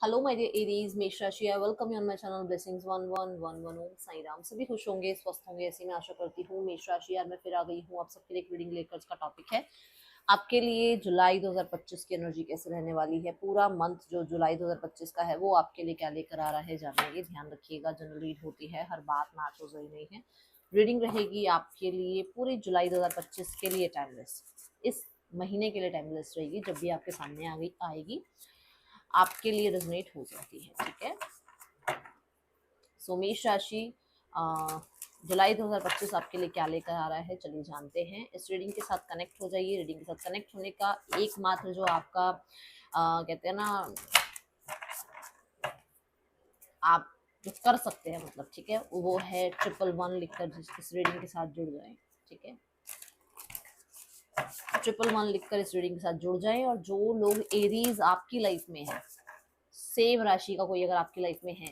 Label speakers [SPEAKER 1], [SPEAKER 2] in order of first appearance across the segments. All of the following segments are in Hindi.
[SPEAKER 1] हेलो माय डियर एरीज, मेष राशि। I welcome you on my channel blessings 1111 ओम साई राम। सभी खुश होंगे, स्वस्थ होंगे, ऐसी मैं आशा करती हूँ। मेष राशि यार मैं फिर आ गई हूँ आप सबके लिए एक रीडिंग लेकर। का टॉपिक है आपके लिए जुलाई 2025 की एनर्जी कैसे रहने वाली है। पूरा मंथ जो जुलाई 2025 का है वो आपके लिए क्या लेकर आ रहा है जानेंगे। ध्यान रखिएगा, जनरल रीड होती है, हर बात मैच हो रही नहीं है। रीडिंग रहेगी आपके लिए पूरी जुलाई 2025 के लिए टाइमलेस, इस महीने के लिए टाइमलेस रहेगी। जब भी आपके सामने आ गई आएगी आपके लिए रेजोनेट हो जाती है, ठीक है। सो मेष राशि जुलाई 2025 आपके लिए क्या लेकर आ रहा है चलिए जानते हैं। इस रीडिंग के साथ कनेक्ट हो जाइए। रीडिंग के साथ कनेक्ट होने का एकमात्र जो आपका कहते हैं ना, आप जो कर सकते हैं मतलब, ठीक है, वो है 111 लिखकर इस रीडिंग के साथ जुड़ जाए, ठीक है। 111 लिखकर इस रीडिंग के साथ जुड़ जाए। और जो लोग एरीज आपकी लाइफ में है, सेम राशि का कोई अगर आपकी लाइफ में है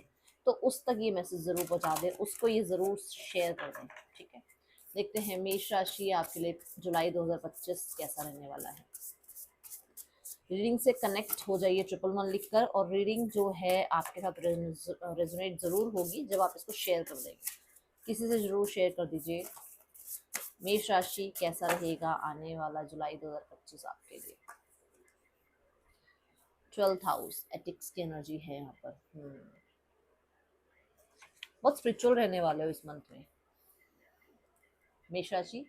[SPEAKER 1] तो उस तक ये मैसेज जरूर पहुंचा दें, उसको ये जरूर शेयर कर दें, ठीक है। देखते हैं मेष राशि आपके लिए जुलाई 2025 कैसा रहने वाला है। रीडिंग से कनेक्ट हो जाइए 111 लिखकर। और रीडिंग जो है आपके साथ रेजोनेट जरूर होगी जब आप इसको शेयर कर देंगे। किसी से जरूर शेयर कर दीजिए। मेष राशि कैसा रहेगा आने वाला जुलाई 2025 आपके लिए। 12th हाउस एथिक्स की एनर्जी है यहाँ पर। बहुत स्पिरिचुअल रहने वाले हो इस मंथ में मेष राशि।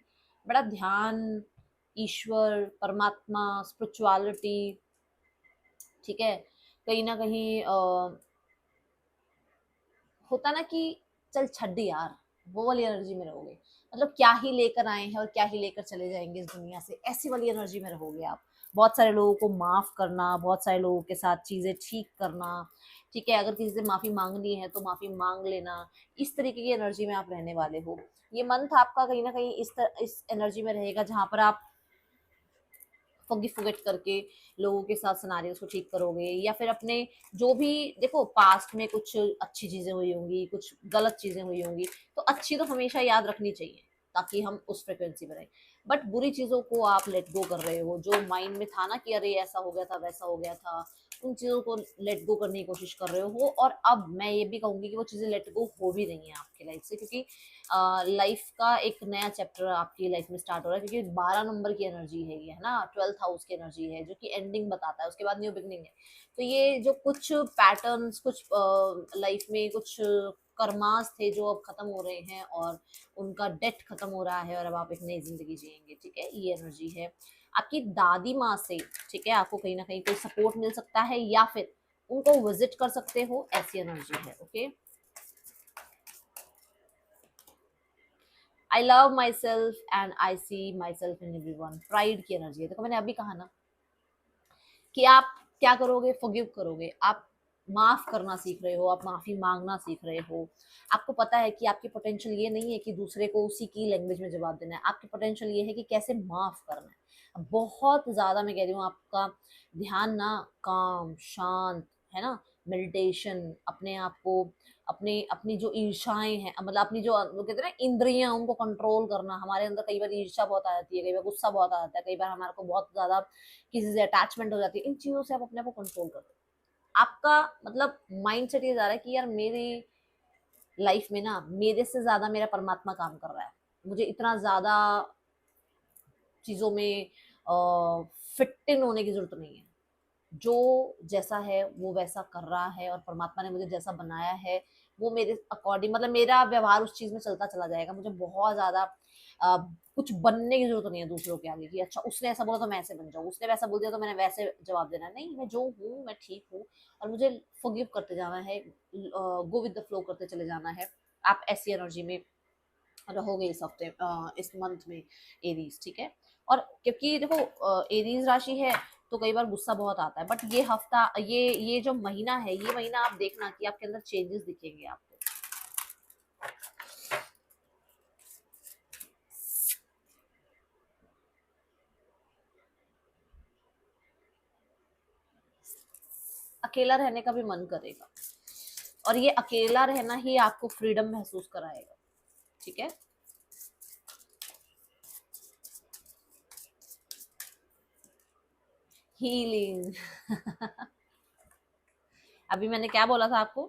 [SPEAKER 1] बड़ा ध्यान, ईश्वर, परमात्मा, स्पिरिचुअलिटी, ठीक है। कहीं ना कहीं होता ना कि चल छड्डी यार, वो वाली एनर्जी में रहोगे। मतलब क्या ही लेकर आए हैं और क्या ही लेकर चले जाएंगे इस दुनिया से, ऐसी वाली एनर्जी में रहोगे आप। बहुत सारे लोगों को माफ करना, बहुत सारे लोगों के साथ चीजें ठीक करना, ठीक है। अगर किसी से माफी मांगनी है तो माफी मांग लेना। इस तरीके की एनर्जी में आप रहने वाले हो। ये मंथ आपका कहीं ना कहीं इस एनर्जी में रहेगा जहां पर आप फॉरगिव फॉरगेट करके लोगों के साथ सिनारियोस को ठीक करोगे। या फिर अपने जो भी, देखो पास्ट में कुछ अच्छी चीजें हुई होंगी, कुछ गलत चीजें हुई होंगी, तो अच्छी तो हमेशा याद रखनी चाहिए ताकि हम उस फ्रिक्वेंसी पर रहें। बट बुरी चीजों को आप लेट गो कर रहे हो, जो माइंड में था ना कि अरे ऐसा हो गया था वैसा हो गया था, उन चीजों को लेट गो करने की कोशिश कर रहे हो। और अब मैं ये भी कहूंगी कि वो चीजें लेट गो हो भी रही हैं आपकी लाइफ से, क्योंकि लाइफ का एक नया चैप्टर आपकी लाइफ में स्टार्ट हो रहा है। क्योंकि 12 नंबर की एनर्जी है ये, है ना, 12th हाउस की एनर्जी है जो कि एंडिंग बताता है, उसके बाद न्यू बिगनिंग है। तो ये जो कुछ पैटर्न्स, कुछ लाइफ में कुछ कर्मास थे जो अब खत्म हो रहे हैं और उनका डेट खत्म हो रहा है और अब आप एक नई जिंदगी जिएंगे, ठीक है। ये एनर्जी है आपकी दादी माँ से, ठीक है। आपको कहीं ना कहीं कोई सपोर्ट मिल सकता है या फिर उनको विजिट कर सकते हो, ऐसी एनर्जी है, okay. I love myself and I see myself in everyone, pride की एनर्जी है। देखो मैंने अभी कहा ना कि आप क्या करोगे, फॉरगिव करोगे, आप माफ करना सीख रहे हो, आप माफी मांगना सीख रहे हो। आपको पता है कि आपकी पोटेंशियल ये नहीं है कि दूसरे को उसी की लैंग्वेज में जवाब देना है। आपकी पोटेंशियल ये है कि कैसे माफ करना है। बहुत ज्यादा मैं कह रही हूँ आपका ध्यान ना काम शांत, है ना, मेडिटेशन, अपने आप को, अपने अपनी जो ईर्षाएं हैं, मतलब अपनी जो वो कहते हैं ना इंद्रियां, उनको कंट्रोल करना। हमारे अंदर कई बार ईर्षा बहुत आ जाती है, कई बार गुस्सा बहुत आ जाता है, कई बार हमारे को बहुत ज्यादा किसी से अटैचमेंट हो जाती है। इन चीजों से आप अपने आप को कंट्रोल कर दो। आपका मतलब माइंड सेट ये जा रहा है कि यार मेरी लाइफ में ना मेरे से ज्यादा मेरा परमात्मा काम कर रहा है, मुझे इतना ज्यादा चीजों में फिट इन होने की जरूरत नहीं है। जो जैसा है वो वैसा कर रहा है और परमात्मा ने मुझे जैसा बनाया है वो मेरे अकॉर्डिंग, मतलब मेरा व्यवहार उस चीज में चलता चला जाएगा। मुझे बहुत ज्यादा अ, कुछ बनने की जरूरत नहीं है दूसरों के आगे कि अच्छा उसने ऐसा बोला तो मैं ऐसे बन जाऊँ, उसने वैसा बोल दिया तो मैंने वैसे जवाब देना है। नहीं, मैं जो हूँ मैं ठीक हूँ और मुझे फॉरगिव करते जाना है, गो विद द फ्लो करते चले जाना है। आप ऐसी एनर्जी में रहोगे इस हफ्ते, इस मंथ में एरीज, ठीक है। और क्योंकि देखो एरीज राशि है तो कई बार गुस्सा बहुत आता है, बट ये हफ्ता, ये जो महीना है, ये महीना आप देखना कि आपके अंदर चेंजेस दिखेंगे आपको। अकेला रहने का भी मन करेगा और ये अकेला रहना ही आपको फ्रीडम महसूस कराएगा, ठीक है। हीलिंग अभी मैंने क्या बोला था आपको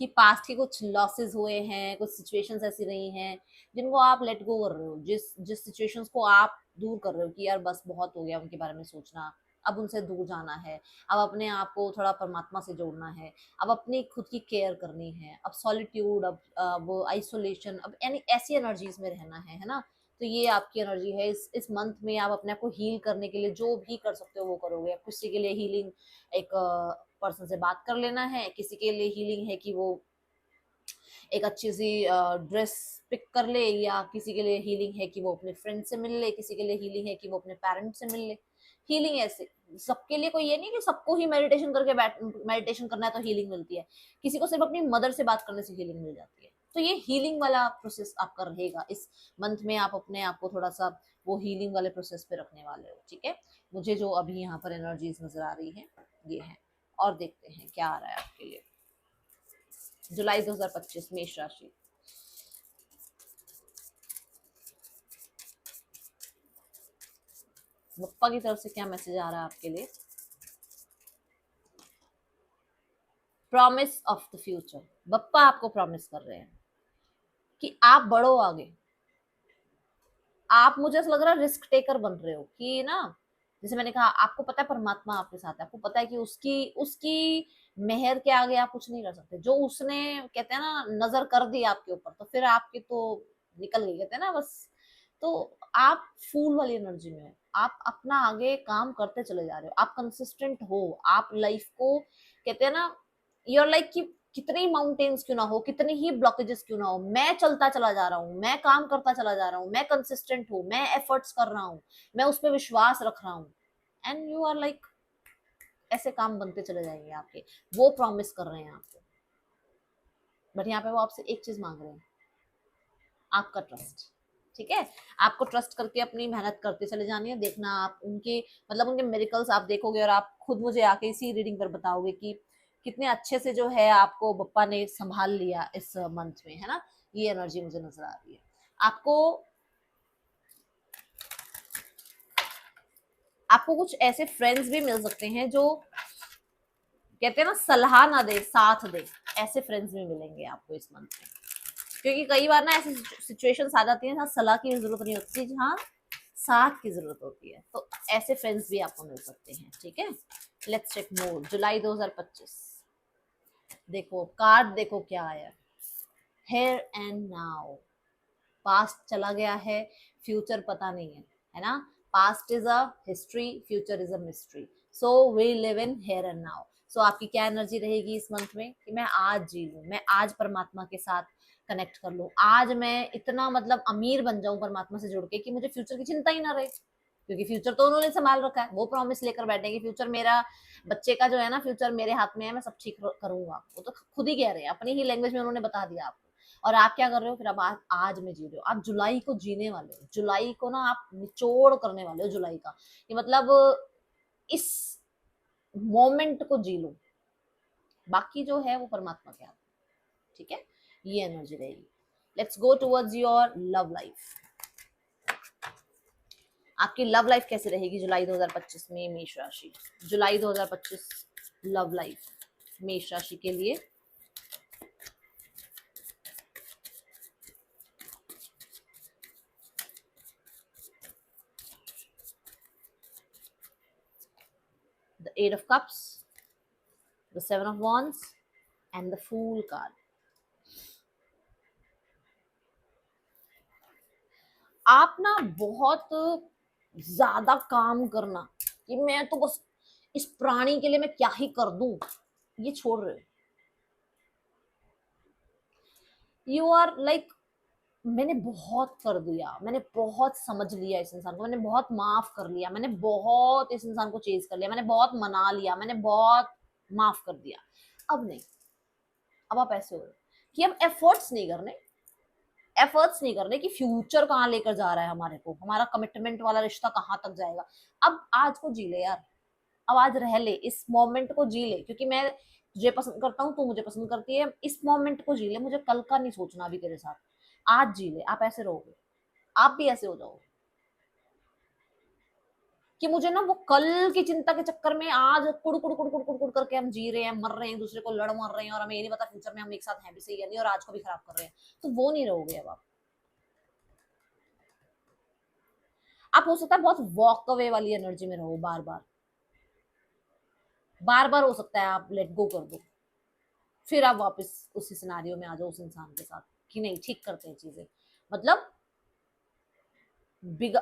[SPEAKER 1] कि पास्ट के कुछ लॉसेस हुए हैं, कुछ सिचुएशंस ऐसी रही हैं जिनको आप लेट गो कर रहे हो, जिस जिस सिचुएशंस को आप दूर कर रहे हो कि यार बस बहुत हो गया उनके बारे में सोचना, अब उनसे दूर जाना है, अब अपने आप को थोड़ा परमात्मा से जोड़ना है, अब अपनी खुद की केयर करनी है, अब सॉलिट्यूड, अब आइसोलेशन, अब यानी ऐसी एनर्जीज में रहना है ना। तो ये आपकी एनर्जी है। इस मंथ में आप अपने आप को हील करने के लिए जो भी कर सकते हो वो करोगे। किसी के लिए हीलिंग एक पर्सन से बात कर लेना है, किसी के लिए हीलिंग है कि वो एक अच्छी सी ड्रेस पिक कर ले, या किसी के लिए हीलिंग है कि वो अपने फ्रेंड से मिल ले, किसी के लिए हीलिंग है कि वो अपने पेरेंट्स से मिल ले। हीलिंग ऐसे सबके लिए, कोई ये नहीं कि सबको ही मेडिटेशन करके मेडिटेशन करना है तो हीलिंग मिलती है। किसी को सिर्फ अपनी मदर से बात करने से हीलिंग मिल जाती है। तो ये हीलिंग वाला प्रोसेस आपका रहेगा इस मंथ में। आप अपने आप को थोड़ा सा वो हीलिंग वाले प्रोसेस पे रखने वाले हो, ठीक है। मुझे जो अभी यहाँ पर एनर्जीज नजर आ रही है ये है। और देखते हैं क्या आ रहा है आपके लिए जुलाई 2025 मेष राशि। बप्पा की तरफ से क्या मैसेज आ रहा है आपके लिए? Promise of the future. Bappa आपको प्रॉमिस कर रहे हैं कि आप बढ़ो आगे। आप, मुझे ऐसा लग रहा है, रिस्क टेकर बन रहे हो कि ना, जैसे मैंने कहा आपको पता है परमात्मा आपके साथ है, आपको पता है कि उसकी उसकी मेहर के आगे आप कुछ नहीं कर सकते। जो उसने, कहते हैं ना, नजर कर दी आपके ऊपर तो फिर आपकी तो निकल गई, कहते हैं ना बस। तो आप फूल वाली एनर्जी में हो, आप अपना आगे काम करते चले जा रहे हो, आप कंसिस्टेंट हो, आप लाइफ को, कहते हैं ना, यूर लाइक कि कितनी माउंटेन्स क्यों ना हो, कितनी ही ब्लॉकेजेस क्यों ना हो, मैं चलता चला जा रहा हूँ, मैं काम करता चला जा रहा हूँ, मैं कंसिस्टेंट हूँ, मैं एफर्ट्स कर रहा हूँ, मैं उस पर विश्वास रख रहा हूँ। एंड यू आर लाइक, ऐसे काम बनते चले जाएंगे आपके। वो प्रॉमिस कर रहे हैं आपको। बट यहाँ पे वो आपसे एक चीज मांग रहे हैं, आपका ट्रस्ट। ठीक है, आपको ट्रस्ट करके अपनी मेहनत करते चले जानी है। देखना आप उनके, मतलब उनके मिरेकल्स आप देखोगे और आप खुद मुझे आके इसी रीडिंग पर बताओगे कि कितने अच्छे से जो है आपको बप्पा ने संभाल लिया इस मंथ में, है ना। ये एनर्जी मुझे नजर आ रही है। आपको आपको कुछ ऐसे फ्रेंड्स भी मिल सकते हैं जो, कहते हैं ना, सलाह ना दे साथ दे। ऐसे फ्रेंड्स भी मिलेंगे आपको इस मंथ में। क्योंकि कई बार ना ऐसी सिचुएशंस आ जाती है जहाँ सलाह की जरूरत नहीं होती, जहाँ साथ की जरूरत होती है। तो ऐसे फ्रेंड्स भी आपको मिल सकते हैं, ठीक है। लेट्स चेक मोर जुलाई 2025। देखो कार्ड, देखो क्या आया, हेयर एंड नाउ। पास्ट चला गया है, फ्यूचर पता नहीं है ना। Past is a history, future is a mystery, so we live in here and now. So आपकी क्या एनर्जी रहेगी इस मंथ में कि मैं आज जी लूं, मैं आज परमात्मा के साथ कनेक्ट कर लूं, आज मैं इतना मतलब अमीर बन जाऊं परमात्मा से जुड़ के कि मुझे फ्यूचर की चिंता ही ना रहे। क्योंकि फ्यूचर तो उन्होंने संभाल रखा है, वो प्रॉमिस लेकर बैठे कि फ्यूचर मेरा, बच्चे का जो है ना, फ्यूचर मेरे हाथ में है, मैं सब ठीक करूंगा। वो तो खुद ही कह रहे हैं, अपनी ही लैंग्वेज में उन्होंने बता दिया आपको। और आप क्या कर रहे हो फिर? अब आज में जी रहे हो, आप जुलाई को जीने वाले हो। जुलाई को ना आप निचोड़ करने वाले हो जुलाई का, कि मतलब इस मोमेंट को जी लो, बाकी जो है वो परमात्मा के हाथ में, ठीक है। ये एनर्जी रहेगी। Let's go towards your love life. आपकी लव लाइफ कैसे रहेगी जुलाई 2025 में मेष राशि? जुलाई 2025 लव लाइफ मेष राशि के लिए। The eight of cups, the seven of wands and the fool card. आप ना बहुत ज्यादा काम करना कि मैं तो बस इस प्राणी के लिए मैं क्या ही कर दूं, ये छोड़ रहे हो। यू आर लाइक, मैंने बहुत कर दिया, मैंने बहुत समझ लिया इस इंसान को, मैंने बहुत माफ कर लिया, मैंने बहुत इस इंसान को चेज कर लिया, मैंने बहुत मना लिया, मैंने बहुत माफ कर दिया। अब नहीं। अब आप ऐसे हो रहे हो कि अब एफर्ट्स नहीं करने कि फ्यूचर कहाँ लेकर जा रहा है हमारे को, हमारा कमिटमेंट वाला रिश्ता कहाँ तक जाएगा। अब आज को जी ले यार, अब आज रह ले, इस मोमेंट को जी ले, क्योंकि मैं तुझे पसंद करता हूँ, तू मुझे पसंद करती है, इस मोमेंट को जी ले, मुझे कल का नहीं सोचना अभी तेरे साथ। आज जी ले। आप ऐसे रहोगे, आप भी ऐसे हो जाओगे कि मुझे ना वो कल की चिंता के चक्कर में आज कुड़ कुड़ कुड़ कुड़ कुड़ कुड़ करके हम जी रहे हैं, मर रहे हैं, दूसरे को लड़ मर रहे हैं, और हमें ये नहीं पता फ्यूचर में हम एक साथ हैं भी सही या नहीं, और आज को भी खराब कर रहे हैं। तो वो नहीं रहोगे अब आप हो सकता है बहुत वॉक अवे वाली एनर्जी में रहो, बार बार बार बार हो सकता है आप लेट गो कर दो, फिर आप वापस उसी सिनारियो में आ जाओ उस इंसान के साथ कि नहीं ठीक करते हैं चीजें। मतलब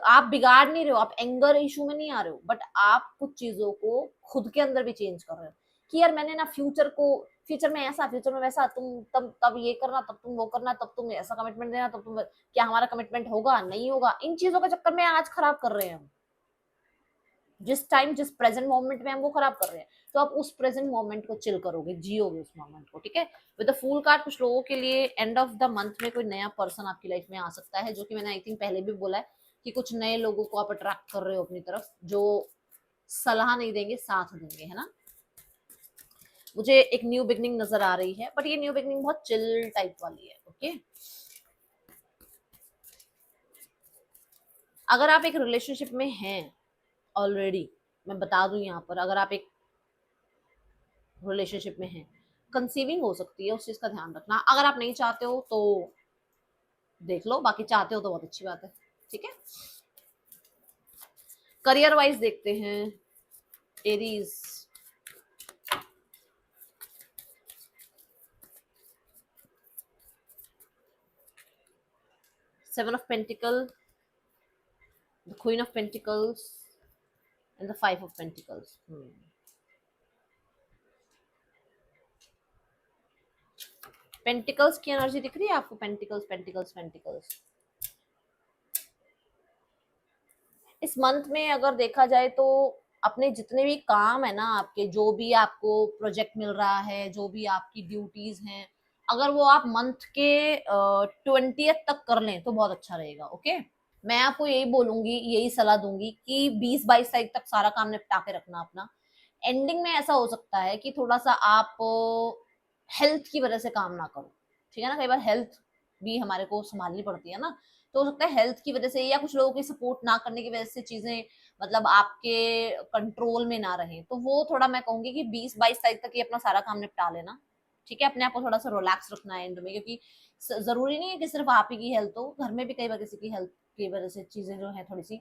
[SPEAKER 1] आप बिगाड़ नहीं रहे हो, आप एंगर इशू में नहीं आ रहे हो, बट आप कुछ चीजों को खुद के अंदर भी चेंज कर रहे हो कि यार मैंने ना फ्यूचर में ऐसा, फ्यूचर में वैसा, तुम तब ये करना, तब तुम वो करना, तब तुम ऐसा कमिटमेंट देना, तब तुम क्या हमारा कमिटमेंट होगा नहीं होगा, इन चीजों के चक्कर में आज खराब कर रहे हैं हम। जिस प्रेजेंट मोमेंट में हम वो खराब कर रहे हैं, तो आप उस प्रेजेंट मोमेंट को चिल करोगे, जियोगे उस मोमेंट को, ठीक है। विद द फूल कार्ड कुछ लोगों के लिए एंड ऑफ द मंथ में कोई नया पर्सन आपकी लाइफ में आ सकता है, जो कि मैंने आई थिंक पहले भी बोला है कि कुछ नए लोगों को आप अट्रैक्ट कर रहे हो अपनी तरफ, जो सलाह नहीं देंगे, साथ देंगे, है ना। मुझे एक न्यू बिगनिंग नजर आ रही है, बट ये न्यू बिगनिंग बहुत चिल टाइप वाली है, ओके। अगर आप एक रिलेशनशिप में हैं ऑलरेडी, मैं बता दूं यहाँ पर, अगर आप एक रिलेशनशिप में हैं, कंसीविंग हो सकती है, उस चीज का ध्यान रखना। अगर आप नहीं चाहते हो तो देख लो, बाकी चाहते हो तो बहुत अच्छी बात है, ठीक है। करियर वाइज देखते हैं Aries. Seven of pentacle, the queen of pentacles and the five of pentacles. Pentacles की एनर्जी दिख रही है आपको, पेंटिकल्स पेंटिकल्स पेंटिकल्स। इस मंथ में अगर देखा जाए तो अपने जितने भी काम है ना आपके, जो भी आपको प्रोजेक्ट मिल रहा है, जो भी आपकी ड्यूटीज हैं, अगर वो आप मंथ के 20th तक कर लें तो बहुत अच्छा रहेगा, ओके। मैं आपको यही बोलूंगी, यही सलाह दूंगी कि 20-22 तारीख तक सारा काम निपटा के रखना अपना। एंडिंग में ऐसा हो सकता है कि थोड़ा सा आप हेल्थ की वजह से काम ना करो, ठीक है ना। कई बार हेल्थ भी हमारे को संभालनी पड़ती है ना, तो हो सकता है हेल्थ की वजह से या कुछ लोगों की सपोर्ट ना करने की वजह से चीजें मतलब आपके कंट्रोल में ना रहे, तो वो थोड़ा मैं कहूंगी कि 20-22 तारीख तक ये अपना सारा काम निपटा लेना, ठीक है। अपने आप को थोड़ा सा रिलैक्स रखना है एंड में, क्योंकि जरूरी नहीं है कि सिर्फ आप ही की हेल्थ हो, घर में भी कई बार किसी की हेल्थ की वजह से चीजें जो है थोड़ी सी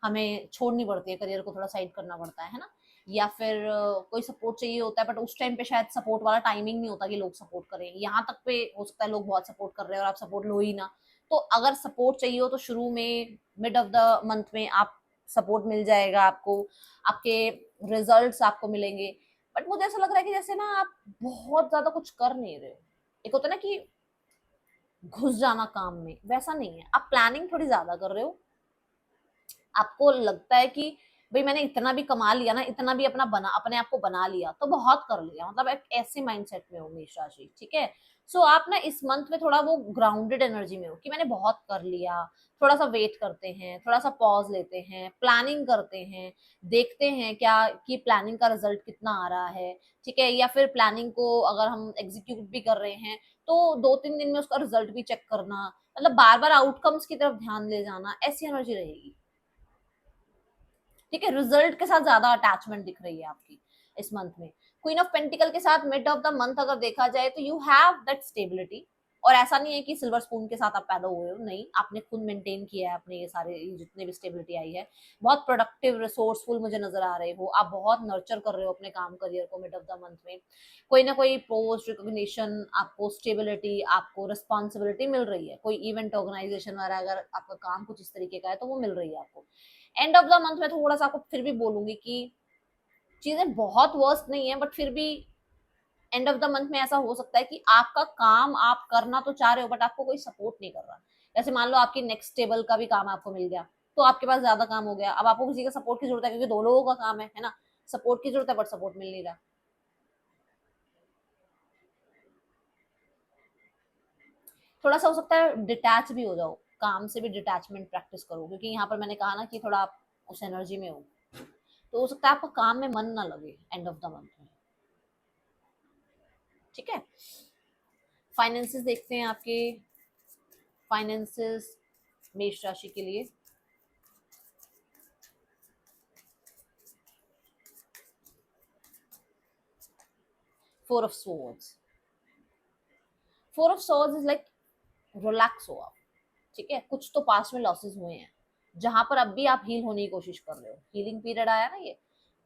[SPEAKER 1] हमें छोड़नी पड़ती है, करियर को थोड़ा साइड करना पड़ता है ना। या फिर कोई सपोर्ट चाहिए होता है, बट उस टाइम पे शायद सपोर्ट वाला टाइमिंग नहीं होता कि लोग सपोर्ट करें, यहाँ तक पे हो सकता है लोग बहुत सपोर्ट कर रहे हैं और आप सपोर्ट लो ही ना। तो अगर सपोर्ट चाहिए हो तो शुरू में, मिड ऑफ द मंथ में आप सपोर्ट मिल जाएगा आपको, आपके रिजल्ट्स आपको मिलेंगे। बट मुझे ऐसा लग रहा है कि जैसे ना आप बहुत ज्यादा कुछ कर नहीं रहे हो, एक होता है ना कि घुस जाना काम में, वैसा नहीं है, आप प्लानिंग थोड़ी ज्यादा कर रहे हो। आपको लगता है कि भाई मैंने इतना भी कमा लिया ना, इतना भी अपने आप को बना लिया तो बहुत कर लिया, मतलब एक ऐसे माइंडसेट में हो मेष राशि, ठीक है। सो आप ना इस मंथ में थोड़ा वो ग्राउंडेड एनर्जी में हो कि मैंने बहुत कर लिया, थोड़ा सा वेट करते हैं, थोड़ा सा पॉज लेते हैं, प्लानिंग करते हैं, देखते हैं क्या कि प्लानिंग का रिजल्ट कितना आ रहा है, ठीक है। या फिर प्लानिंग को अगर हम एग्जीक्यूट भी कर रहे हैं तो 2-3 दिन में उसका रिजल्ट भी चेक करना, मतलब बार बार आउटकम्स की तरफ ध्यान ले जाना, ऐसी एनर्जी रहेगी, ठीक है। रिजल्ट के साथ ज्यादा अटैचमेंट दिख रही है आपकी इस मंथ में। क्वीन ऑफ पेंटिकल के साथ मिड ऑफ द मंथ अगर देखा जाए तो यू हैव दैट स्टेबिलिटी, और ऐसा नहीं है कि सिल्वर स्पून के साथ आप पैदा हुए हो, नहीं, आपने खुद मेंटेन किया है अपने ये सारे जितने भी स्टेबिलिटी आई है। बहुत प्रोडक्टिव रिसोर्सफुल मुझे नजर आ रहे हो आप, बहुत नर्चर कर रहे हो अपने काम करियर को मिड ऑफ द मंथ में। कोई ना कोई पोस्ट रिकॉग्निशन आपको, स्टेबिलिटी आपको, रिस्पॉन्सिबिलिटी मिल रही है, कोई इवेंट ऑर्गेनाइजेशन वगैरह अगर आपका काम कुछ इस तरीके का है तो वो मिल रही है आपको। एंड ऑफ द मंथ में थोड़ा सा आपको फिर भी बोलूंगी कि चीजें बहुत वर्स्ट नहीं है, बट फिर भी एंड ऑफ द मंथ में ऐसा हो सकता है कि आपका काम आप करना तो चाह रहे हो बट आपको कोई सपोर्ट नहीं कर रहा। जैसे मान लो आपकी नेक्स्ट टेबल का भी काम आपको मिल गया, तो आपके पास ज्यादा काम हो गया, अब आपको किसी का सपोर्ट की जरूरत है क्योंकि 2 लोगों का काम है ना। सपोर्ट की जरूरत है बट सपोर्ट मिल नहीं रहा। थोड़ा सा हो सकता है डिटैच भी हो जाओ, काम से भी डिटैचमेंट प्रैक्टिस करो, क्योंकि यहाँ पर मैंने कहा ना कि थोड़ा आप उस एनर्जी में हो, तो हो सकता है आपका काम में मन ना लगे एंड ऑफ द मंथ में, ठीक है। फाइनेंसेस देखते हैं आपके, फाइनेंसेस मेष राशि के लिए। Four of swords, four of swords is like relax हो आप, ठीक है। कुछ तो पास्ट में लॉसेस हुए हैं जहां पर अब भी आप हील होने की कोशिश कर रहे हो, हीलिंग पीरियड आया ना ये,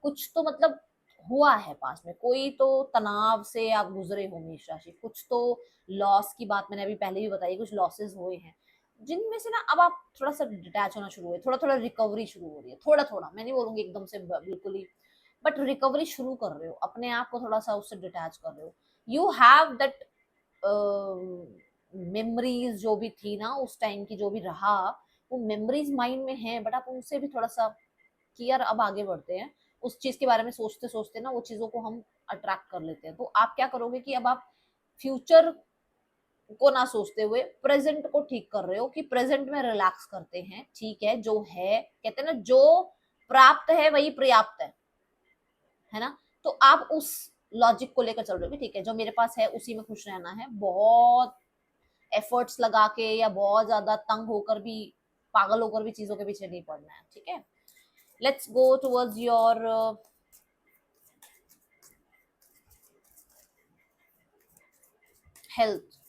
[SPEAKER 1] कुछ तो मतलब हुआ है पास्ट में, कोई तो तनाव से आप गुजरे हो मेष राशि, कुछ तो लॉस की बात मैंने अभी पहले भी बताई, कुछ लॉसेस हुए हैं जिनमें से ना अब आप थोड़ा सा डिटैच होना शुरू हुए, थोड़ा थोड़ा रिकवरी शुरू हो रही है, थोड़ा थोड़ा, मैं नहीं बोलूंगी एकदम से बिल्कुल ही, बट रिकवरी शुरू कर रहे हो, अपने आप को थोड़ा सा उससे डिटैच कर रहे हो। यू हैव दैट मेमोरीज जो भी थी ना उस टाइम की, जो भी रहा वो मेमोरीज माइंड में है, बट आप उनसे भी थोड़ा सा कि यार अब आगे बढ़ते हैं, उस चीज के बारे में सोचते सोचते ना वो चीजों को हम अट्रैक्ट कर लेते हैं। तो आप क्या करोगे कि अब आप फ्यूचर को ना सोचते हुए प्रेजेंट को ठीक कर रहे हो, कि प्रेजेंट में रिलैक्स करते हैं, ठीक है जो है, कहते हैं ना जो प्राप्त है वही पर्याप्त है ना। तो आप उस लॉजिक को लेकर चल रहे हो कि ठीक है जो मेरे पास है उसी में खुश रहना है, बहुत एफर्ट्स लगा के या बहुत ज्यादा तंग होकर भी, पागल होकर भी चीजों के पीछे नहीं पड़ना है, ठीक है। Let's go towards your health.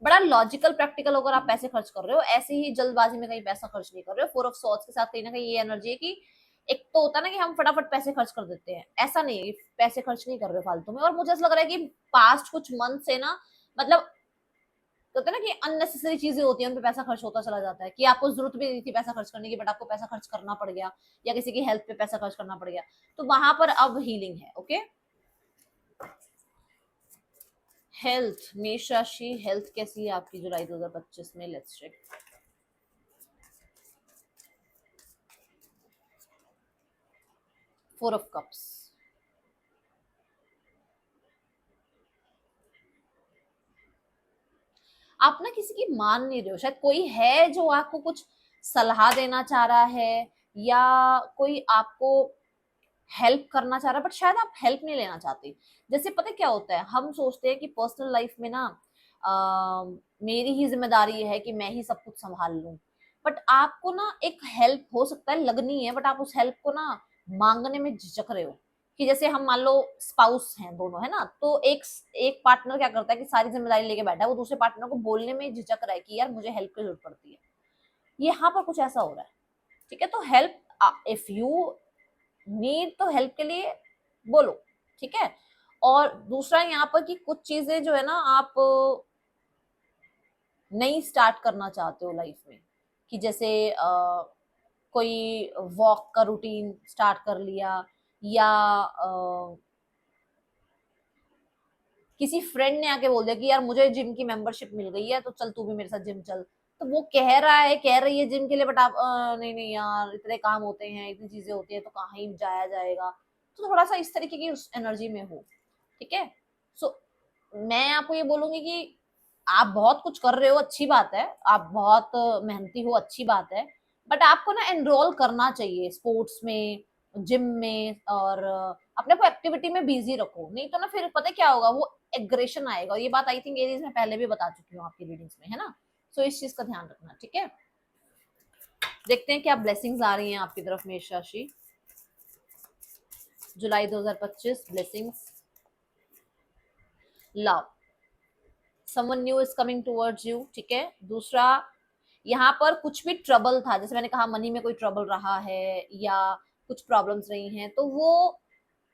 [SPEAKER 1] बड़ा लॉजिकल प्रैक्टिकल होकर आप पैसे खर्च कर रहे हो, ऐसे ही जल्दबाजी में कहीं पैसा खर्च नहीं कर रहे हो। फोर ऑफ सॉर्ड्स के साथ कहीं ना कहीं ये एनर्जी है कि एक तो होता है ना कि हम फटाफट पैसे खर्च कर देते हैं, ऐसा नहीं है, पैसे खर्च नहीं कर रहे हो फालतू में। और मुझे ऐसा लग रहा है कि पास्ट कुछ मंथ से ना, मतलब होता है ना कि अननेसेसरी चीजें होती हैं उन पे पैसा खर्च होता चला जाता है, कि आपको जरूरत भी नहीं थी पैसा खर्च करने की, बट आपको पैसा खर्च करना पड़ गया, या किसी की हेल्थ पे पैसा खर्च करना पड़ गया, तो वहां पर अब हीलिंग है। ओके, हेल्थ, मेष राशि हेल्थ कैसी है आपकी जुलाई 2025 में, let's check. Four of cups, आप ना किसी की मान नहीं रहे हो, शायद कोई है जो आपको कुछ सलाह देना चाह रहा है, या कोई आपको हेल्प करना चाह रहा है, बट शायद आप हेल्प नहीं लेना चाहते। जैसे पता है क्या होता है, हम सोचते हैं कि पर्सनल लाइफ में ना मेरी ही जिम्मेदारी है कि मैं ही सब कुछ संभाल लूं, बट आपको ना एक हेल्प हो सकता है लगनी है, बट आप उस हेल्प को ना मांगने में झिझक रहे हो। कि जैसे हम मान लो स्पाउस हैं दोनों, है ना, तो एक एक पार्टनर क्या करता है कि सारी जिम्मेदारी लेके बैठा है, वो दूसरे पार्टनर को बोलने में झिझक रहा है कि यार मुझे हेल्प की जरूरत पड़ती है। यहाँ पर कुछ ऐसा हो रहा है, ठीक है। तो हेल्प, इफ यू नीड तो हेल्प के लिए बोलो, ठीक है। और दूसरा यहाँ पर कि कुछ चीजें जो है ना आप नई स्टार्ट करना चाहते हो लाइफ में, कि जैसे कोई वॉक का रूटीन स्टार्ट कर लिया, या किसी फ्रेंड ने आके बोल दिया कि यार मुझे जिम की मेंबरशिप मिल गई है तो चल तू भी मेरे साथ जिम चल, तो वो कह रहा है, कह रही है जिम के लिए, बट आप नहीं नहीं यार इतने काम होते हैं, इतनी चीजें होती है, तो कहाँ ही जाया जाएगा। तो थोड़ा सा इस तरीके की उस एनर्जी में हो, ठीक है। सो मैं आपको ये बोलूंगी कि आप बहुत कुछ कर रहे हो, अच्छी बात है, आप बहुत मेहनती हो, अच्छी बात है, बट आपको ना एनरोल करना चाहिए स्पोर्ट्स में, जिम में, और अपने को एक्टिविटी में बिजी रखो, नहीं तो ना फिर पता है क्या होगा, वो एग्रेशन आएगा। ये बात आई थिंक एरीज में पहले भी बता चुकी हूँ आपकी रीडिंग्स में, है ना। सो इस चीज का ध्यान रखना, ठीक है। देखते हैं क्या ब्लेसिंग्स आ रही हैं आपकी तरफ मेष राशि, जुलाई 2025 blessings. Love, someone new is coming towards you, ठीक है। दूसरा, यहाँ पर कुछ भी ट्रबल था, जैसे मैंने कहा मनी में कोई ट्रबल रहा है या कुछ प्रॉब्लम्स रही हैं, तो वो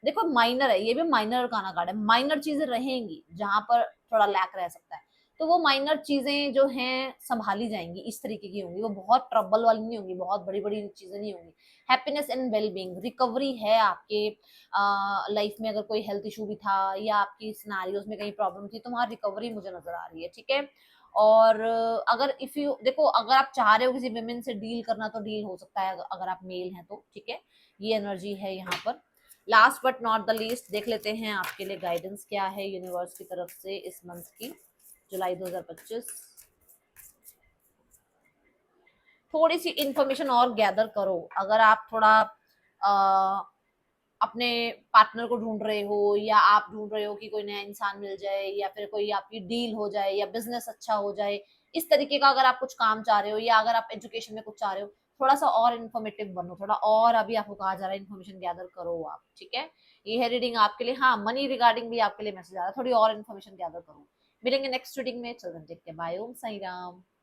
[SPEAKER 1] देखो माइनर है, ये भी माइनर गाना कार्ड है, माइनर चीजें रहेंगी जहां पर थोड़ा लैक रह सकता है, तो वो माइनर चीजें जो हैं संभाली जाएंगी, इस तरीके की होंगी, वो बहुत ट्रबल वाली नहीं होंगी, बहुत बड़ी बड़ी चीजें नहीं होंगी। हैप्पीनेस एंड वेलबींग, रिकवरी है आपके लाइफ में, अगर कोई हेल्थ इशू भी था या आपकी सिनेरियोज में कहीं प्रॉब्लम थी, तो वहां रिकवरी मुझे नजर आ रही है, ठीक है। और अगर इफ यू देखो, अगर आप चाह रहे हो किसी विमेन से डील करना, तो डील हो सकता है, अगर आप मेल हैं तो, ठीक है। ये एनर्जी है यहाँ पर। Last but not the least, देख लेते हैं आपके लिए गाइडेंस क्या है यूनिवर्स की तरफ से इस मंथ की, जुलाई 2025। थोड़ी सी इंफॉर्मेशन और गैदर करो, अगर आप थोड़ा अपने पार्टनर को ढूंढ रहे हो, या आप ढूंढ रहे हो कि कोई नया इंसान मिल जाए, या फिर कोई आपकी डील हो जाए, या बिजनेस अच्छा हो जाए, इस तरीके का अगर आप कुछ काम चाह रहे हो, या अगर आप एजुकेशन में कुछ चाह रहे हो, थोड़ा सा और इन्फॉर्मेटिव बनो, थोड़ा और अभी आपको कहा जा रहा है इन्फॉर्मेशन गैदर करो आप, ठीक है। ये है रीडिंग आपके लिए। हाँ, मनी रिगार्डिंग भी आपके लिए मैसेज आ रहा है, थोड़ी और इन्फॉर्मेशन गैदर करो। मिलेंगे नेक्स्ट रीडिंग में, चलो देखते हैं, बाय, ओम साई राम।